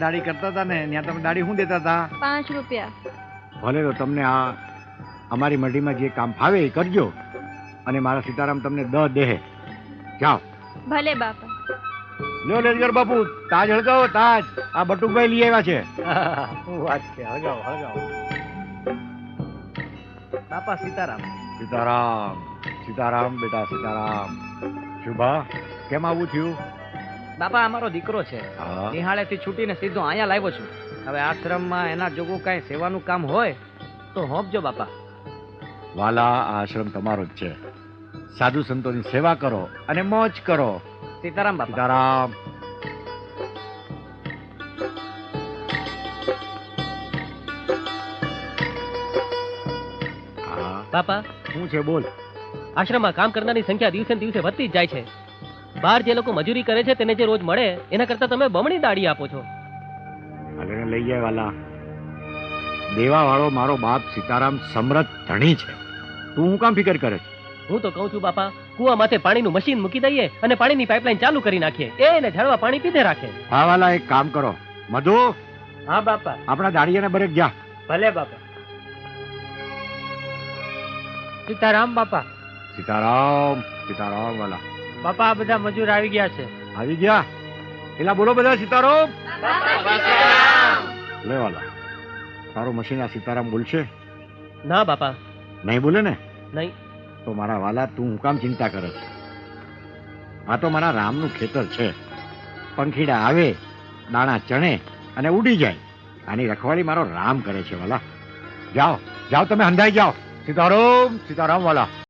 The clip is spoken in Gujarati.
દાઢી કરતા હતા ને ત્યાં તમે દાઢી શું દેતા હતા? 5 રૂપિયા. ભલે તો તમને આ અમારી મઢીમાં જે કામ ફાવે એ કરજો અને મારા સીતારામ તમને 10 દેહે. જાઓ. ભલે બાપા. લ્યો લેજગર બાપુ, તાજ હળગાવો તાજ. આ બટુકભાઈ લઈ આવ્યા છે. શું વાત છે, હળગાવો હળગાવો. બાપા સીતારામ. સીતારામ સીતારામ બેટા સીતારામ. શુભા, કેમ આવું થયું? બાપા અમારો દીકરો છે, હા. નિહાળેથી છૂટીને સીધો અહીંયા લાવ્યો છું. હવે આશ્રમમાં એના જોગું કાંઈ સેવાનું કામ હોય તો હોંપજો બાપા. વાલા, આ આશ્રમ તમારો જ છે. સાધુ સંતોની સેવા કરો અને મોજ કરો. સીતારામ બાપા. સીતારામ. હા, બાપા, શું છે બોલ? આશ્રમમાં કામ કરનારની સંખ્યા દિવસે ને દિવસે વધતી જ જાય છે. બહાર જે લોકો મજૂરી કરે છે તેને જે રોજ મળે એના કરતા તમે બમણી દાડી આપો છો. હાલે લઈ જાય વાલા. દેવા વાળો મારો બાપ સીતારામ સમૃદ્ધ ધણી છે. તું હું કામ ફિકર કરે છે? હું તો કહું છું બાપા, કુવા માથે પાણીનું મશીન મૂકી દઈએ અને પાણીની પાઇપલાઇન ચાલુ કરી નાખીએ. એને ઝાડવા પાણી પીધે રાખે. હા વાલા, એક કામ કરો. મધુ, હા બાપા. આપણા દાડિયાને બરેક જા. ભલે બાપા. સીતારામ બાપા. સીતારામ સીતારામ વાલા. બાપા આ બધા મજૂર આવી ગયા છે. આવી ગયા? એલા બોલો બધા સીતારામ. લે વાલા, તારું મશીન આ સીતારામ બોલશે? ના બાપા, નહીં બોલે ને? નહીં. તો મારા વાલા, તું હું કામ ચિંતા કરે છે? આ તો મારા રામનું ખેતર છે. પંખીડા આવે, દાણા ચણે અને ઉડી જાય. આની રખવાળી મારો રામ કરે છે વાલા. જાઓ જાઓ, તમે હંધાઈ જાઓ. સીતારામ સીતારામ વાલા.